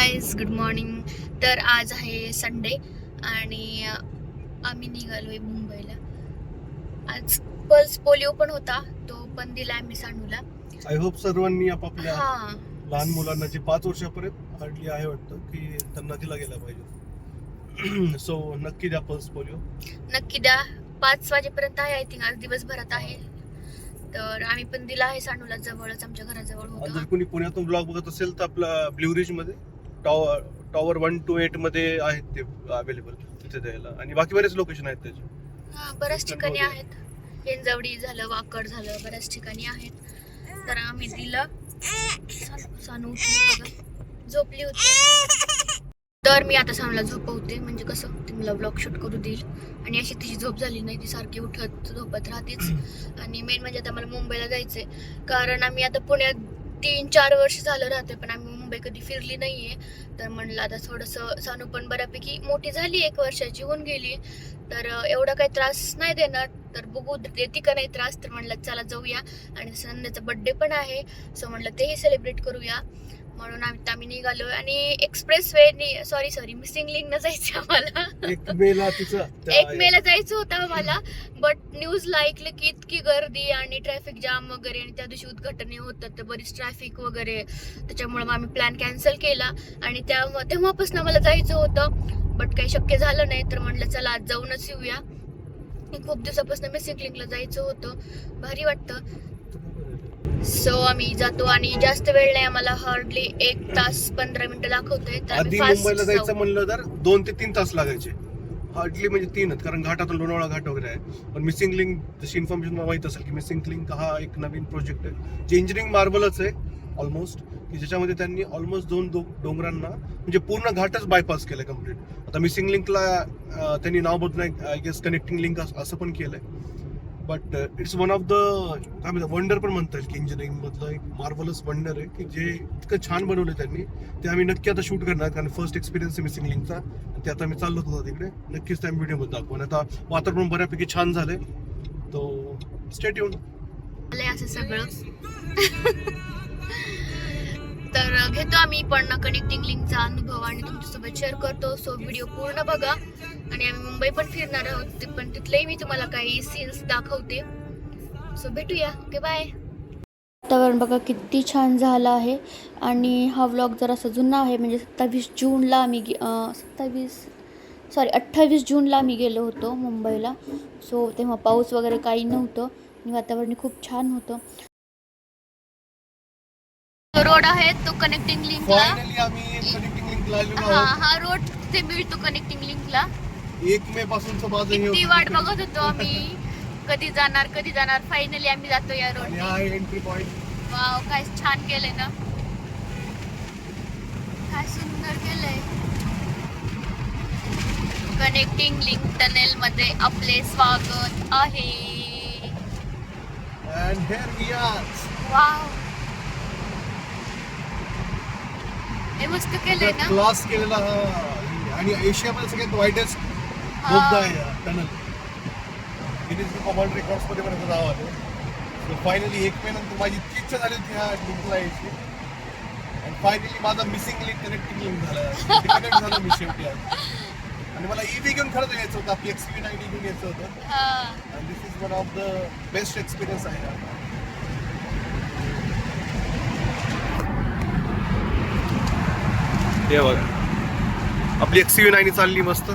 Guys good morning. तर आज आहे संडे आणि आम्ही निघालोय मुंबईला. आज पल्स पोलिओ पण होता, तो पण दिला आम्ही सानूला. आय होप सर्वांनी आपापल्या हा लहान मुलांना जे 5 वर्षापर्यंत हार्डली आहे वाटतं की त्यांना दिला गेला पाहिजे. सो नक्की द्या पल्स पोलिओ. नक्की द्या. 5 वाजेपर्यंत आहे, आय थिंक आज दिवसभरात आहे. तर आम्ही पण दिला आहे सानूला, जवळच आमच्या घराजवळ जर होता. कोणी पुण्यातून ब्लॉग बघत असेल तर आपला ब्ल्यू रिज मध्ये टॉवर 1 to 8 मध्ये आहेत ते अवेलेबल तिथे द्यायला, आणि बाकी बरेच लोकेशन आहेत त्याचे. हा बऱ्याच ठिकाणी आहेत. हिंजवडी झालं, वाकड झालं, बऱ्याच ठिकाणी आहेत. तर आम्ही दिलं. सानू उठली बघा, झोपली होती. तर मी आता सानूला झोपवते, म्हणजे कसं ती मला ब्लॉग शूट करू देईल. आणि अशी तिची झोप झाली नाही, ती सारखी उठत झोपत राहतेच. आणि मेन म्हणजे आता मला मुंबईला जायचंय, कारण आम्ही आता पुण्यात 3-4 वर्ष झालं राहते, पण आम्ही मुंबई कधी फिरली नाहीये. तर म्हणलं आता थोडंसं, सानू पण बऱ्यापैकी मोठी झाली, 1 वर्षाची होऊन गेली, तर एवढा काही त्रास नाही देणार. तर बघू देते का नाही त्रास. तर म्हणलं चला जाऊया, आणि संध्याचा बर्थडे पण आहे, सो म्हणलं तेही सेलिब्रेट करूया. म्हणून आम्ही निघालो. आणि express way sorry missing link न जायचं आम्हाला. 1 मेला तिचं 1 मेला जायचं होतं आम्हाला, बट न्यूजला ऐकलं की इतकी गर्दी आणि ट्रॅफिक जाम वगैरे, आणि त्या दिवशी उद्घाटन होतं तर बरीच ट्रॅफिक वगैरे, त्याच्यामुळे मग आम्ही प्लॅन कॅन्सल केला. आणि तेव्हापासून आम्हाला जायचं होतं, बट काही शक्य झालं नाही. तर म्हणलं चला आज जाऊनच येऊया. खूप दिवसापासून मिसिंग लिंकला जायचं होतं, भारी वाटतं. सो आम्ही जातो, आणि जास्त वेळ नाही आम्हाला, हार्डली 1 तास 15 मिनिटं दाखवतोय. तर आम्ही आधी फास्ट मुंबईला जायचं जाऊ. म्हणलं तर 2 ते 3 तास लागायचे, हार्डली म्हणजे 3च, कारण घाटातून लोणावळा घाट वगैरे आहे. पण मिसिंग लिंक, जशी इन्फॉर्मेशन मला माहित असेल की मिसिंग लिंक हा एक नवीन प्रोजेक्ट आहे, जे इंजिनिअरिंग मार्बलच आहे ऑलमोस्ट, की ज्याच्यामध्ये त्यांनी ऑलमोस्ट 2 डोंगरांना म्हणजे पूर्ण घाटच बायपास केलंय कम्प्लीट. आता मिसिंग लिंकला त्यांनी नाव बदलून आय गेस कनेक्टिंग लिंक असं पण केलंय. But it's one of the काय म्हणतात वंडर पण म्हणता येईल, की इंजिनिअरिंग मधलं एक मार्वलस वंडर आहे, की जे इतकं छान बनवलं त्यांनी. ते आम्ही नक्की आता शूट करणार, कारण फर्स्ट एक्सपिरियन्स आहे मिसिंग लिंकचा. ते आता मी चाललो होतो तिकडे, नक्कीच त्या व्हिडिओ मध्ये दाखवून. आता वातावरण बऱ्यापैकी छान झालंय, तो स्टे ट्यून. असं सगळं. तर घेतो आम्ही पण कनेक्टिंग लिंकचा अनुभव आणि तुमच्यासोबत शेअर करतो. सो व्हिडिओ पूर्ण बघा. आणि आम्ही मुंबई पण फिरणार आहोत, पण तिथलेही मी तुम्हाला काही सीन्स दाखवते. सो भेटूया. Okay bye. वातावरण बघा किती छान झालं आहे. आणि हा व्लॉग जरासा जुना आहे, म्हणजे 28 जूनला आम्ही गेलो होतो मुंबईला. सो तेव्हा पाऊस वगैरे काही नव्हतं आणि वातावरण खूप छान होतं. रोड आहे तो कनेक्टिंग लिंकला. फायनली आम्ही कनेक्टिंग लिंकला आलेलो हा आहोत. हा रोड ते मिळतो कनेक्टिंग लिंकला. 1 मे पासूनचं माझं हे किती होतं. वाट बघत होतो आम्ही, कधी जाणार. फायनली आम्ही जातो या रोड. आणि हा आहे एंट्री पॉइंट. वाव, काय छान केलंय ना, काय सुंदर केलंय. कनेक्टिंग लिंक टनेल मध्ये आपले स्वागत आहे. And here we are. Wow, हे मस्त केलंय ना. क्लास केलेला हा, आणि एशियामध्ये सगळ्यात वाईडेस्ट बोगदा आहे tunnel. Guinness book of world records मध्ये पण नाव आलं. सो फायनली 1 मे नंतर माझी इतकी इच्छा झाली होती ह्या लिंकला यायची, आणि फायनली माझा मिसिंग लिंक कनेक्टिंग लिंक झाला, कनेक्ट झालं मी शेवटी आज. आणि मला ईव्ही घेऊन खरंच यायचं होतं, आपली XUV90 घेऊन यायचं होतं. आणि this is one of the best experience आहे. हे बघा, आपली XUV90 चालली मस्त.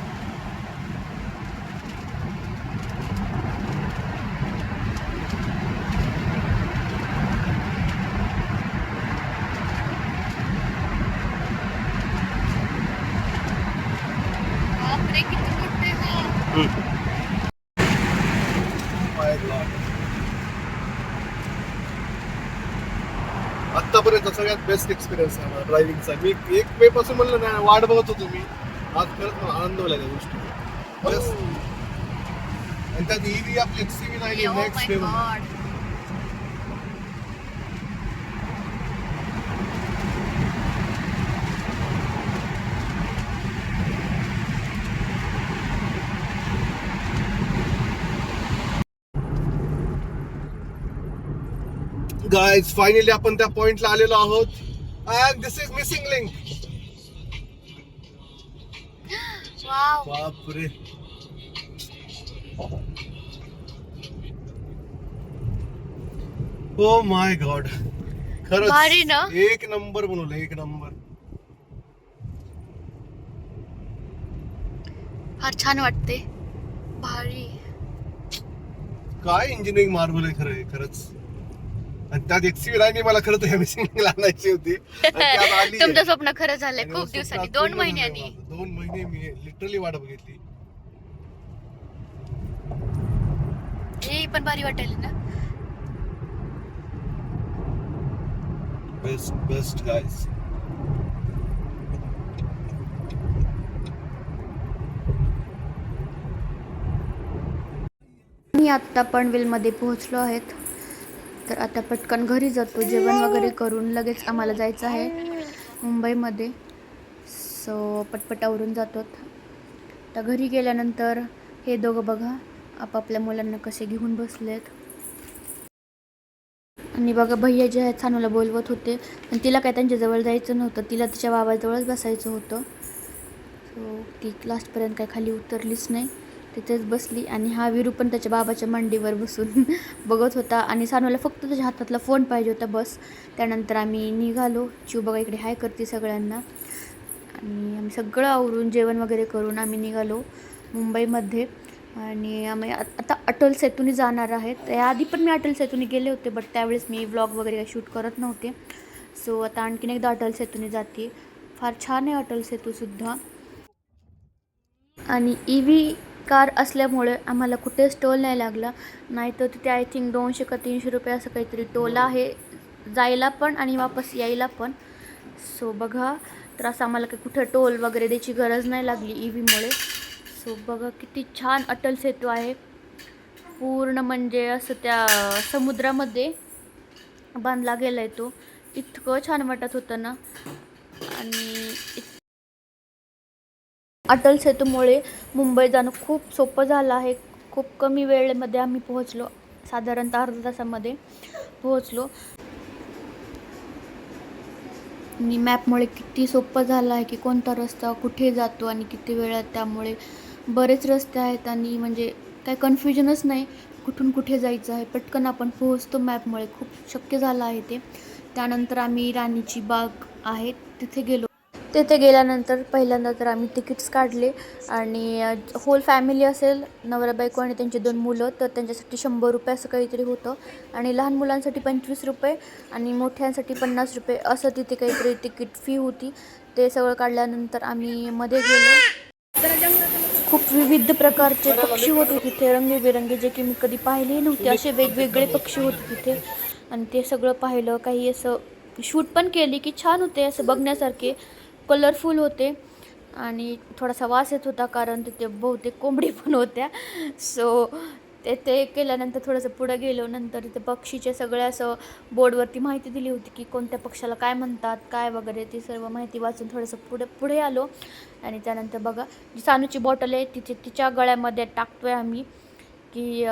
बापरे, किती मोठे आहे. आतापर्यंत सगळ्यात बेस्ट एक्सपिरियन्स आहे मला ड्रायव्हिंगचा. मी 1 मे पासून म्हणलं ना वाट बघत होतो मी, आज खरंच मला आनंद झाला त्या गोष्टी. बस, आणि त्यात ईव्ही आपली XUV90 Oh next my level. God. Guys finally आपण त्या पॉइंटला आलेलो आहोत, and this is missing link. Wow. बापरे. ओ माय गॉड, भारी खरंच ना? एक नंबर बनवलं, एक नंबर. फार छान वाटते. भारी. काय इंजिनिअरिंग मार्बल आहे खरंच. आणि त्यात एक्सपी नाही मला खरं तर मिसिंग आणायची होती आणि त्यात आली तुमचं स्वप्न खरं झालंय आणि खूप स्वप्नात दिवसांनी, 2 पूर्ण झालंय महिन्यांनी. माझं. 2 महिने मी लिटरली वाट बघितली. हे पण भारी वाटेल ना. Best guys. मी आत्ता पनवेलमध्ये पोहोचलो आहेत. तर आता पटकन घरी जातो, जेवण वगैरे करून लगेच आम्हाला जायचं आहे मुंबईमध्ये. सो पटपट आवरून जातो. तर घरी गेल्यानंतर हे दोघं बघा आपापल्या मुलांना कसे घेऊन बसलेत. आणि बघा भैया जे आहेत सानूला बोलवत होते, पण तिला काय त्यांच्याजवळ जायचं नव्हतं, तिला तिच्या बाबाजवळच बसायचं होतं. सो ती लास्टपर्यंत काय खाली उतरलीच नाही, तिथेच बसली. आणि हा विरू पण त्याच्या बाबाच्या मांडीवर बसून बघत होता. आणि सानूला फक्त त्याच्या हातातला फोन पाहिजे होता बस. त्यानंतर आम्ही निघालो. चिव बघा इकडे हाय करते सगळ्यांना. आणि आम्ही सगळं आवरून जेवण वगैरे करून आम्ही निघालो मुंबईमध्ये. आणि आम्ही आता अटल सेतूने जाणार आहेत. त्याआधी पण मी अटल सेतूने गेले होते, बट त्यावेळेस मी व्लॉग वगैरे काही शूट करत नव्हते. सो आता आणखीन एकदा अटल सेतूने जाते. फार छान आहे अटल सेतूसुद्धा. आणि EV कार असल्यामुळे आम्हाला कुठेच टोल नाही लागला. नाही तर तिथे आय थिंक 200 का 300 रुपये असं काहीतरी टोल आहे, जायला पण आणि वापस यायला पण. सो बघा, तर असं आम्हाला काही कुठं टोल वगैरे द्यायची गरज नाही लागली EVमुळे. सो बघा किती छान अटल सेतू आहे. पूर्ण म्हणजे असं त्या समुद्रामध्ये बांधला गेला आहे तो. इतकं छान वाटत होतं ना. आणि अटल सेतूमुळे मुंबई जाणं खूप सोपं झालं आहे. खूप कमी वेळेमध्ये आम्ही पोहोचलो, साधारणतः अर्ध्या तासामध्ये पोहोचलो. आणि मॅपमुळे किती सोपं झालं आहे की कोणता रस्ता कुठे जातो आणि किती वेळात. त्यामुळे बरेच रस्ते आहेत आणि म्हणजे काही कन्फ्युजनच नाही कुठून कुठे जायचं आहे. पटकन आपण पोहोचतो मॅपमुळे, खूप शक्य झालं आहे ते. त्यानंतर आम्ही राणीची बाग आहे तिथे गेलो. तिथे गेल्यानंतर पहिल्यांदा तर आम्ही तिकीट्स काढले. आणि होल फॅमिली असेल, नवरा बायको आणि त्यांची 2 मुलं, तर त्यांच्यासाठी 100 रुपये असं काहीतरी होतं. आणि लहान मुलांसाठी 25 रुपये आणि मोठ्यांसाठी 50 रुपये असं तिथे काहीतरी तिकीट फी होती. ते सगळं काढल्यानंतर आम्ही मध्ये गेलो. खूप विविध प्रकारचे पक्षी होते तिथे, रंगीबेरंगी, जे की मी कधी पाहिलेही नव्हते. असे वेगवेगळे पक्षी होते तिथे आणि ते सगळं पाहिलं. काही असं शूट पण केली की छान होते, असं बघण्यासारखे, कलरफुल होते. आणि थोडासा वास येत होता कारण तिथे बहुतेक कोंबडी पण होत्या. सो ते केल्यानंतर थोडंसं पुढं गेलो. नंतर तिथे पक्षीचे सगळे असं बोर्डवरती माहिती दिली होती की कोणत्या पक्षाला काय म्हणतात काय वगैरे, ती सर्व माहिती वाचून थोडंसं पुढे आलो. आणि त्यानंतर बघा जी सानूची बॉटल आहे तिच्या गळ्यामध्ये टाकतोय आम्ही की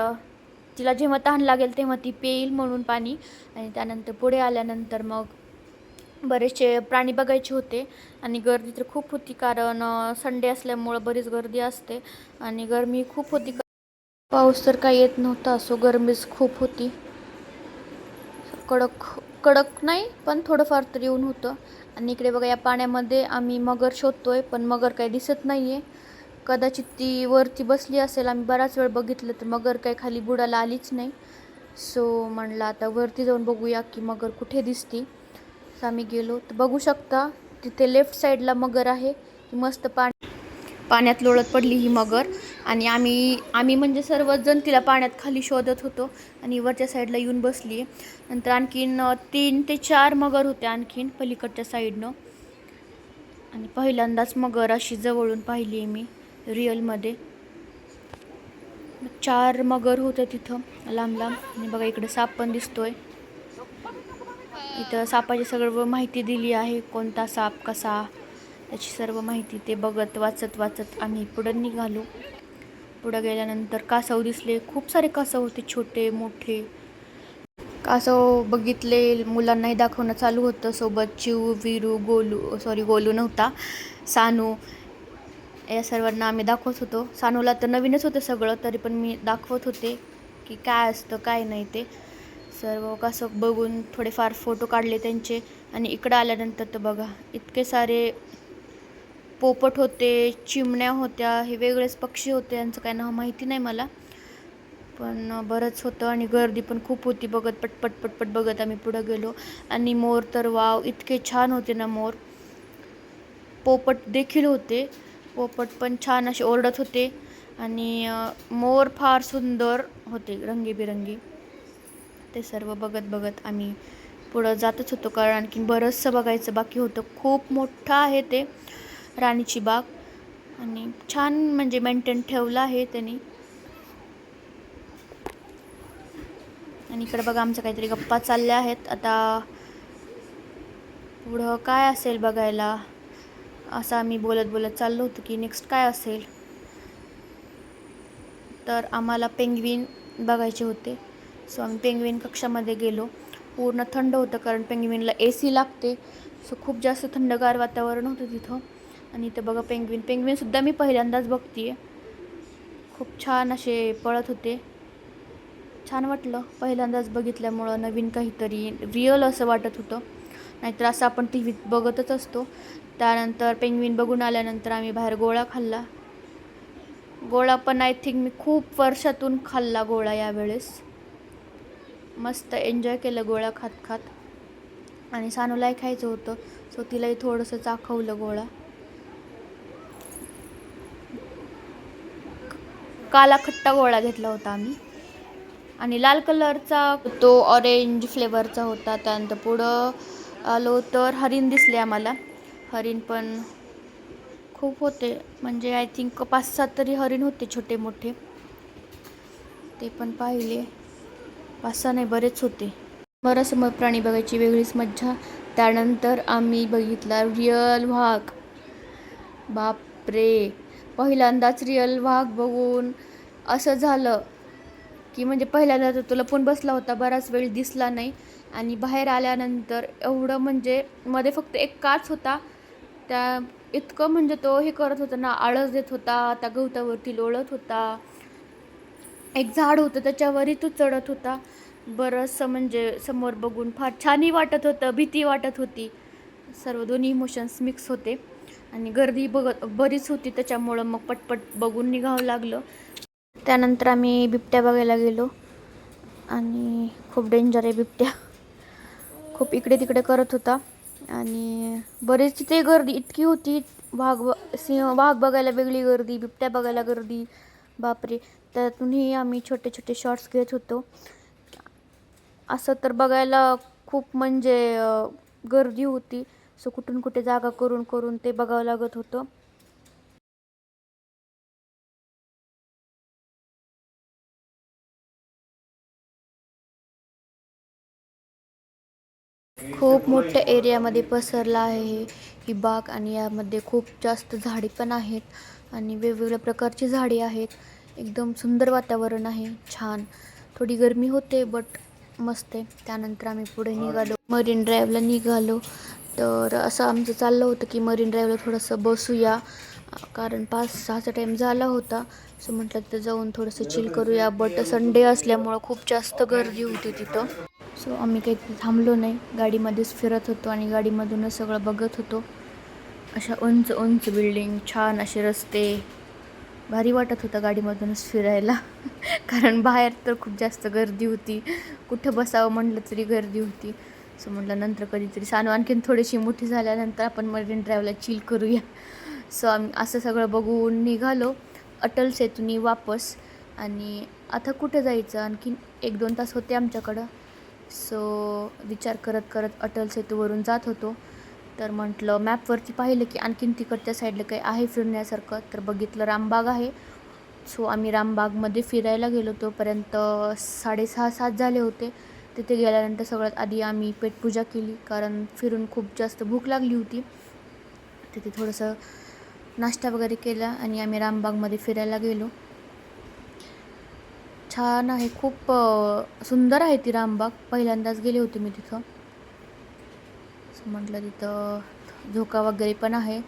तिला जेव्हा तहान लागेल तेव्हा ती पेईल म्हणून पाणी. आणि त्यानंतर पुढे आल्यानंतर मग बरेचसे प्राणी बघायचे होते. आणि गर्दी तर खूप होती कारण संडे असल्यामुळं बरीच गर्दी असते. आणि गरमी खूप होती, पाऊस तर काही येत नव्हता. सो गरमीच खूप होती. कडक नाही पण थोडंफार तरी ऊन होतं. आणि इकडे बघा या पाण्यामध्ये आम्ही मगर शोधतोय, पण मगर काही दिसत नाही आहे. कदाचित ती वरती बसली असेल, आम्ही बराच वेळ बघितलं तर मगर काही खाली बुडाला आलीच नाही. सो म्हणलं आता वरती जाऊन बघूया की मगर कुठे दिसती. तर आम्ही गेलो तर बघू शकता तिथे लेफ्ट साईडला मगर आहे, ती मस्त पाण्यात लोळत पडली ही मगर. आणि आम्ही म्हणजे सर्वजण तिला पाण्यात खाली शोधत होतो आणि वरच्या साईडला येऊन बसली आहे. नंतर आणखीन 3 ते 4 मगर होत्या आणखीन पलीकडच्या साईडनं. आणि पहिल्यांदाच मगर अशी जवळून पाहिली आहे मी रिअलमध्ये. 4 मगर होत्या तिथं लांब लांब. आणि बघा इकडे साप पण दिसतोय. इथं सापाची सगळं माहिती दिली आहे, कोणता साप कसा, त्याची सर्व माहिती ते बघत वाचत आम्ही पुढं निघालो. पुढं गेल्यानंतर कासव दिसले, खूप सारे कासव होते, छोटे मोठे कासव बघितले. मुलांनाही दाखवणं चालू होतं. सोबत चिव, विरू, गोलू नव्हता, सानू, या सर्वांना आम्ही दाखवत होतो. सानूला तर नवीनच होतं सगळं, तरी पण मी दाखवत होते की काय असतं काय नाही ते सर्व. कसं बघून थोडेफार फोटो काढले त्यांचे. आणि इकडं आल्यानंतर तर बघा इतके सारे पोपट होते, चिमण्या होत्या, हे वेगळेच पक्षी होते, यांचं काय नाव माहिती नाही मला, पण बरंच होतं. आणि गर्दी पण खूप होती. बघत पटपट पटपट बघत आम्ही पुढं गेलो. आणि मोर तर वाव, इतके छान होते ना मोर. पोपट देखील होते, पोपट पण छान असे ओरडत होते. आणि मोर फार सुंदर होते, रंगीबिरंगी. ते सर्व बघत बघत आम्ही पुढं जातच होतो, कारण आणखीन बरंचसं बघायचं बाकी होतं. खूप मोठं आहे ते राणीची बाग, आणि छान म्हणजे मेंटेन ठेवलं आहे त्यांनी. आणि इकडे बघा आमच्या काहीतरी गप्पा चालल्या आहेत. आता पुढं काय असेल बघायला, असं आम्ही बोलत बोलत चाललो होतो की नेक्स्ट काय असेल. तर आम्हाला पेंग्विन बघायचे होते. सो आम्ही पेंग्विन कक्षामध्ये गेलो. पूर्ण थंड होतं, कारण पेंग्विनला AC लागते. सो खूप जास्त थंडगार वातावरण होतं तिथं. आणि इथं बघा पेंग्विनसुद्धा मी पहिल्यांदाच बघते आहे. खूप छान असे पळत होते, छान वाटलं पहिल्यांदाच बघितल्यामुळं. नवीन काहीतरी रिअल असं वाटत होतं, नाहीतर असं आपण TV बघतच असतो. त्यानंतर पेंग्विन बघून आल्यानंतर आम्ही बाहेर गोळा खाल्ला. गोळा पण आय थिंक मी खूप वर्षातून खाल्ला गोळा यावेळेस. मस्त एन्जॉय केलं गोळा खात खात. आणि सानूलाही खायचं होतं, सो तिलाही थोडंसं चाखवलं गोळा. काला खट्टा गोळा घेतला होता आम्ही. आणि लाल कलरचा तो ऑरेंज फ्लेवरचा होता. त्यानंतर पुढं आलो तर हरिण दिसले आम्हाला. हरिण पण खूप होते, म्हणजे आय थिंक 5-7 तरी हरिण होते छोटे मोठे. ते पण पाहिले. 5-6 नाही, बरेच होते. समोर प्राणी बघायची वेगळीच मज्जा. त्यानंतर आम्ही बघितला रिअल वाघ. बापरे, पहिल्यांदाच रिअल वाघ बघून असं झालं की म्हणजे पहिल्यांदा तर तो लपून बसला होता, बराच वेळ दिसला नाही. आणि बाहेर आल्यानंतर एवढं म्हणजे मध्ये फक्त एक काच होता, त्या इतकं म्हणजे तो हे करत होता ना, आळस देत होता, त्या गवतावरती लोळत होता. एक झाड होतं त्याच्यावरही तो चढत होता. बरंचसं म्हणजे समोर बघून फार छानही वाटत होतं, भीती वाटत होती. सर्व दोन्ही इमोशन्स मिक्स होते. आणि गर्दी बरीच होती, त्याच्यामुळं मग पटपट बघून निघावं लागलं. त्यानंतर आम्ही बिबट्या बघायला गेलो. आणि खूप डेंजर आहे बिबट्या, खूप इकडे तिकडे करत होता. आणि बरेच तिथे गर्दी इतकी होती. वाघ बघायला वेगळी गर्दी, बिबट्या बघायला गर्दी, बापरे. त्यातूनही आम्ही छोटे छोटे शॉर्ट्स घेत होतो. असं तर बघायला खूप म्हणजे गर्दी होती. सो कुठून कुठे जागा करून करून ते बघावं लागत होतं. खूप मोठ्या एरियामध्ये पसरला आहे ही बाग. आणि यामध्ये खूप जास्त झाडे पण आहेत, आणि वेगवेगळ्या प्रकारची झाडे आहेत. एकदम सुंदर वातावरण आहे, छान. थोडी गरमी होते बट मस्त आहे. त्यानंतर आम्ही पुढे निघालो, मरीन ड्राईव्हला निघालो. तर असं आमचं चाललं होतं की मरीन ड्राईव्हला थोडंसं बसूया, कारण 5-6चा टाईम झाला होता. सो म्हटलं तिथं जाऊन थोडंसं चिल करूया. बट संडे असल्यामुळं खूप जास्त गर्दी होती तिथं. सो आम्ही काही तिथे थांबलो नाही, गाडीमध्येच फिरत होतो आणि गाडीमधूनच सगळं बघत होतो. अशा उंच उंच बिल्डिंग, छान असे रस्ते, भारी वाटत होतं गाडीमधूनच फिरायला. कारण बाहेर तर खूप जास्त गर्दी होती, कुठं बसावं म्हटलं तरी गर्दी होती. सो म्हटलं नंतर कधीतरी सानू आणखीन थोडीशी मोठी झाल्यानंतर आपण मरीन ड्राईव्हला चिल करूया. सो आम्ही असं सगळं बघून निघालो अटल सेतूनी वापस. आणि आता कुठं जायचं, आणखीन 1-2 तास होते आमच्याकडं. सो विचार करत करत अटल सेतूवरून जात होतो. तर म्हटलं मॅपवरती पाहिलं की आणखीन तिकडच्या साईडला काही आहे फिरण्यासारखं. तर बघितलं रामबाग आहे. सो आम्ही रामबागमध्ये फिरायला गेलो. तोपर्यंत 6:30-7 झाले होते. तिथे गेल्यानंतर सगळ्यात आधी आम्ही पेटपूजा केली, कारण फिरून खूप जास्त भूक लागली होती. तिथे थोडंसं नाश्ता वगैरे केला आणि आम्ही रामबागमध्ये फिरायला गेलो. छान आहे, खूप सुंदर आहे ती रामबाग. पहिल्यांदाच गेले होते मी तिथं. म्हटलं तिथं झोका वगैरे पण आहे.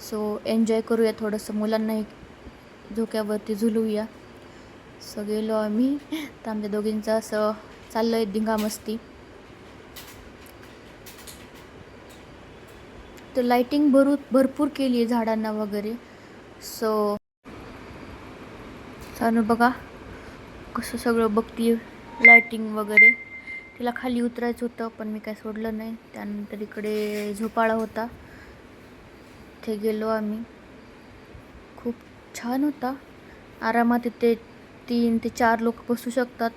सो एन्जॉय करूया थोडंसं, मुलांनाही झोक्यावरती झुलवूया. सो गेलो आम्ही. तर आमच्या दोघींचं असं चाललं आहे धिंगामस्ती. तर लाईटिंग भरपूर केली आहे झाडांना वगैरे. सो सानू बघा कसं सगळं बघते लाईटिंग वगैरे. तिला खाली उतरायचं होतं पण मी काय सोडलं नाही. त्यानंतर इकडे झोपाळा होता, तिथे गेलो आम्ही. खूप छान होता, आरामात इथे 3 ते 4 लोक बसू शकतात.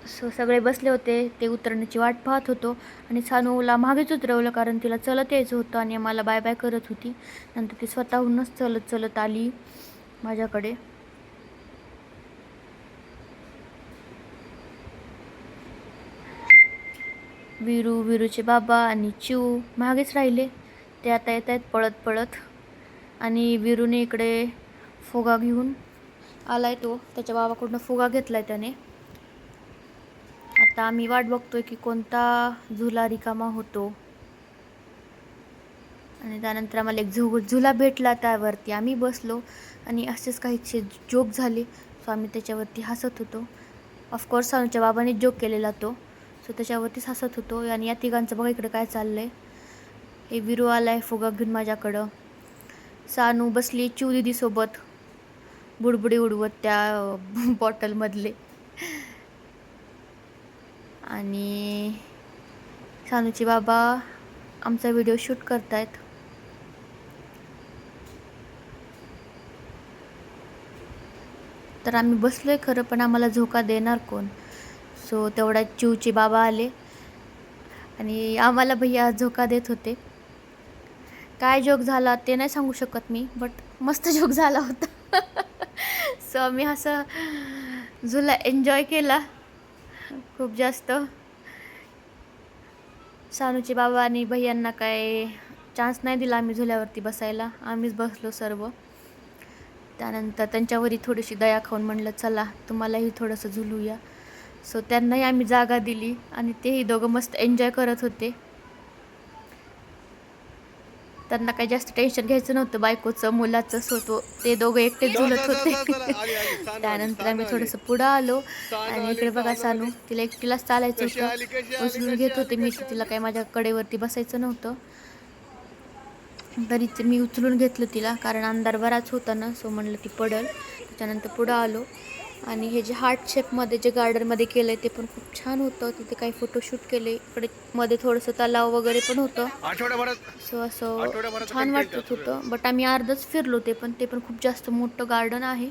सो सगळे बसले होते, ते उतरण्याची वाट पाहत होतो. आणि सानूला मागेच उतरवलं कारण तिला चलत यायचं होतं आणि मला बाय बाय करत होती. नंतर ती स्वतःहूनच चलत चलत आली माझ्याकडे. विरूचे बाबा आणि चिऊ मागेच राहिले, ते आता येत आहेत पळत पळत. आणि विरूने इकडे फुगा घेऊन आलाय, तो त्याच्या बाबाकडून फुगा घेतलाय त्याने. आता आम्ही वाट बघतोय की कोणता झुला रिकामा होतो. आणि त्यानंतर आम्हाला एक झुला भेटला, त्यावरती आम्ही बसलो आणि असेच काहीचे जोक झाले. सो आम्ही त्याच्यावरती हसत होतो. ऑफकोर्स सानूच्या बाबाने जोक केलेला तो, सो त्याच्यावरतीच हसत होतो. आणि या तिघांचं बघा इकडे काय चाललंय. हे विरू आलाय फुगा घेऊन माझ्याकडं. सानू बसली चिऊ दीदीसोबत बुडबुडी उडवत त्या बॉटलमधले. आणि सानूचे बाबा आमचा व्हिडिओ शूट करतायत. तर आम्ही बसलोय खरं, पण आम्हाला झोका देणार कोण. सो तेवढ्यात चिऊचे बाबा आले आणि आम्हाला भैया झोका देत होते. काय जोक झाला ते नाही सांगू शकत मी, बट मस्त जोक झाला होता. सो आम्ही असं झुला एन्जॉय केला खूप जास्त. सानूचे बाबा आणि भैयांना काय चान्स नाही दिला आम्ही झुल्यावरती बसायला, आम्हीच बसलो सर्व. त्यानंतर त्यांच्यावरही थोडीशी दया खाऊन म्हणलं चला तुम्हालाही थोडंसं झुलूया. सो त्यांनाही आम्ही जागा दिली आणि तेही दोघं मस्त एन्जॉय करत होते. त्यांना काही जास्त टेन्शन घ्यायचं नव्हतं बायकोचं मुलाचं. सो ते दोघं एकटेच झुलत होते. त्यानंतर आम्ही थोडंसं पुढं आलो आणि इकडे बघा सानू, तिला एकटीलाच चालायचं होतं, उचलून घेत होते मी. तिला काही माझ्या कडेवरती बसायचं नव्हतं, तरीच मी उचलून घेतलं तिला कारण अंधार बराच होता ना. सो म्हणलं ती पडल. त्याच्यानंतर पुढं आलो आणि हे जे हार्ट शेपमध्ये जे गार्डनमध्ये केलं आहे ते पण खूप छान होतं. तिथे काही फोटोशूट केले. इकडे मध्ये थोडंसं तलाव वगैरे पण होतं. सो असं छान वाटत होतं. बट आम्ही अर्धच फिरलो, ते पण खूप जास्त मोठं गार्डन आहे.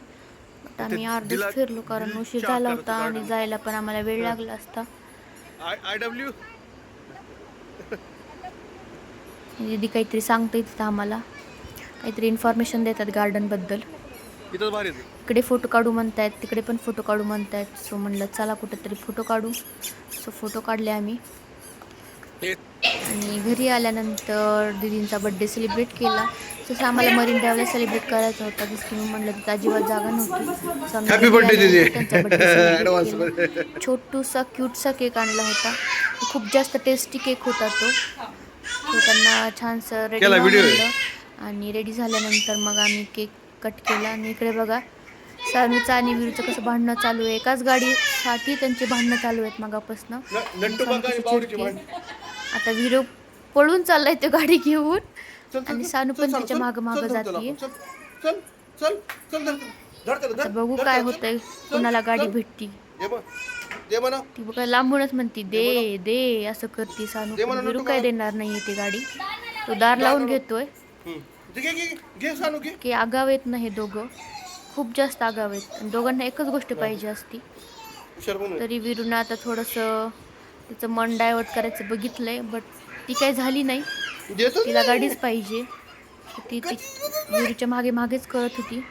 बट आम्ही अर्धच फिरलो कारण उशीर झाला होता आणि जायला पण आम्हाला वेळ लागला असता. दीदी काहीतरी सांगते तिथं आम्हाला, काहीतरी इन्फॉर्मेशन देतात गार्डनबद्दल. इकडे फोटो काढू म्हणतायत, तिकडे पण फोटो काढू म्हणतायत. सो म्हणलं चला कुठेतरी फोटो काढू. सो फोटो काढले आम्ही. आणि घरी आल्यानंतर दीदींचा बड्डे सेलिब्रेट केला. तसं आम्हाला मरीन ड्राईव्हला सेलिब्रेट करायचा होता, जसं की मी म्हणलं तिथं अजिबात जागा नव्हती. सो आम्ही त्यांचा बड्डे सेलिब्रेट केला. छोटूसा क्यूटसा केक आणला होता, खूप जास्त टेस्टी केक होता तो. तो त्यांना छानसं रेडी झालं आणि रेडी झाल्यानंतर मग आम्ही केक कट केला. आणि इकडे बघा सानूचं आणि विरूचं कसं भांडणं चालू आहे. एकाच गाडीसाठी त्यांचे भांडणं चालू आहेत मगापासून. आता विरू पळून चाललाय तो गाडी घेऊन आणि सानू पण त्याच्या मागं मागं जाते. आता बघू काय होतंय, कुणाला गाडी भेटती. ती बघा लांबूनच म्हणती दे दे असं करते सानू. विरू काय देणार नाहीये ती गाडी, तो दार लावून घेतोय. की आगाव आहेत ना हे दोघं, खूप जास्त आगाव आहेत. आणि दोघांना एकच गोष्ट पाहिजे असती. तरी विरूनं आता थोडंसं तिचं मन डायवर्ट करायचं बघितलंय, बट ती काय झाली नाही. तिला गाडीच पाहिजे. ती विरूच्या मागे मागेच करत होती.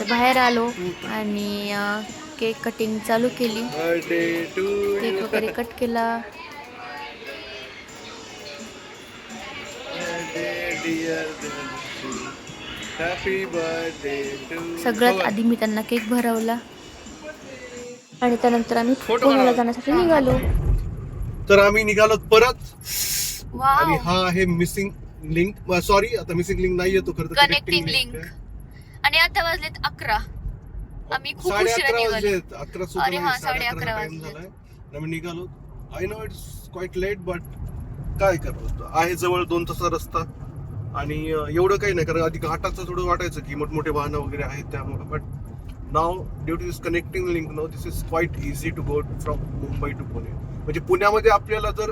बाहेर आलो आणि केक कटिंग चालू केली. केक वगैरे कट केला. सगळ्यात आधी मी त्यांना केक भरवला आणि त्यानंतर आम्ही पुण्याला जाण्यासाठी निघालो. तर आम्ही निघालो परत. आणि वाव, हा आहे मिसिंग लिंक, सॉरी आता मिसिंग लिंक नाही येतो खरं तर कनेक्टिंग लिंक. आणि आता वाजलेत 11. आम्ही खूप उशिरा 11:30 निघालो. वाजलेत. 11 सुद्धा अरे नाही, हा, 11:30 11:30 टाइम वाजलेत. झालाय. आम्ही निघालो. I know it's quite late, but काय करतो, आहे जवळ 2 तासाचा रस्ता. आणि एवढं काही नाही, कारण आधी घाटाचं थोडं वाटायचं की मोठमोठे वाहनं वगैरे आहेत त्यामुळे. But now due to this connecting link no this is quite easy to go from Mumbai to Pune. म्हणजे पुण्यामध्ये आपल्याला जर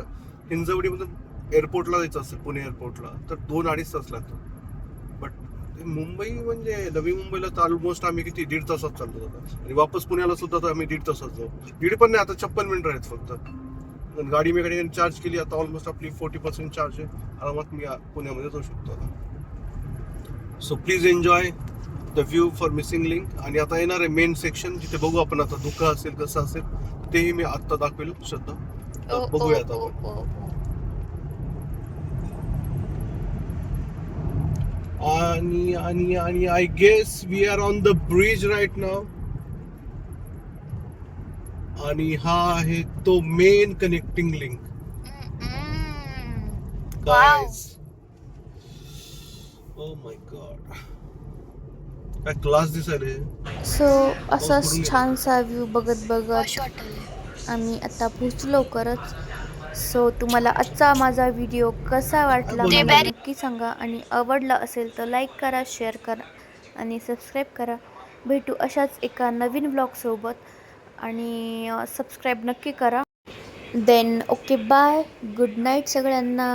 हिंजवडीमधून एअरपोर्टला जायचं असेल, पुणे एअरपोर्टला, तर 2-2.5 तास लागतात. बट मुंबई म्हणजे नवी मुंबईला तर ऑलमोस्ट आम्ही किती 1.5 तासात चालतो आता. आणि वापस पुण्याला सुद्धा तर आम्ही 1.5 तासात जाऊ. 1.5 पण नाही, आता 56 मिनिटं आहेत फक्त. गाडी मी चार्ज केली आता, ऑलमोस्ट आपली 40% चार्ज आहे. आरामात मी पुण्यामध्ये जाऊ शकतो आता. So please enjoy the view for missing link. आणि आता येणार आहे मेन सेक्शन, जिथे बघू आपण आता धुकं असेल कसं असेल तेही मी आत्ता दाखवेल श्रद्धा. तर बघूया आता आपण. आणि आणि आणि I guess we are on the bridge right नाव. आणि हा आहे तो main connecting link. Guys, oh my God, काय क्लास दिसायले. सो असाच छानसा व्ह्यू बघत बघत वाटलं. आम्ही आता पोहोचलो लवकरच. सो तुम्हाला आजचा माझा व्हिडिओ कसा वाटला ते मला नक्की सांगा. आणि आवडला असेल तर लाईक करा, शेअर करा आणि सबस्क्राईब करा. भेटू अशाच एका नवीन व्लॉगसोबत. आणि सबस्क्राईब नक्की करा. Then okay, bye, good night सगळ्यांना.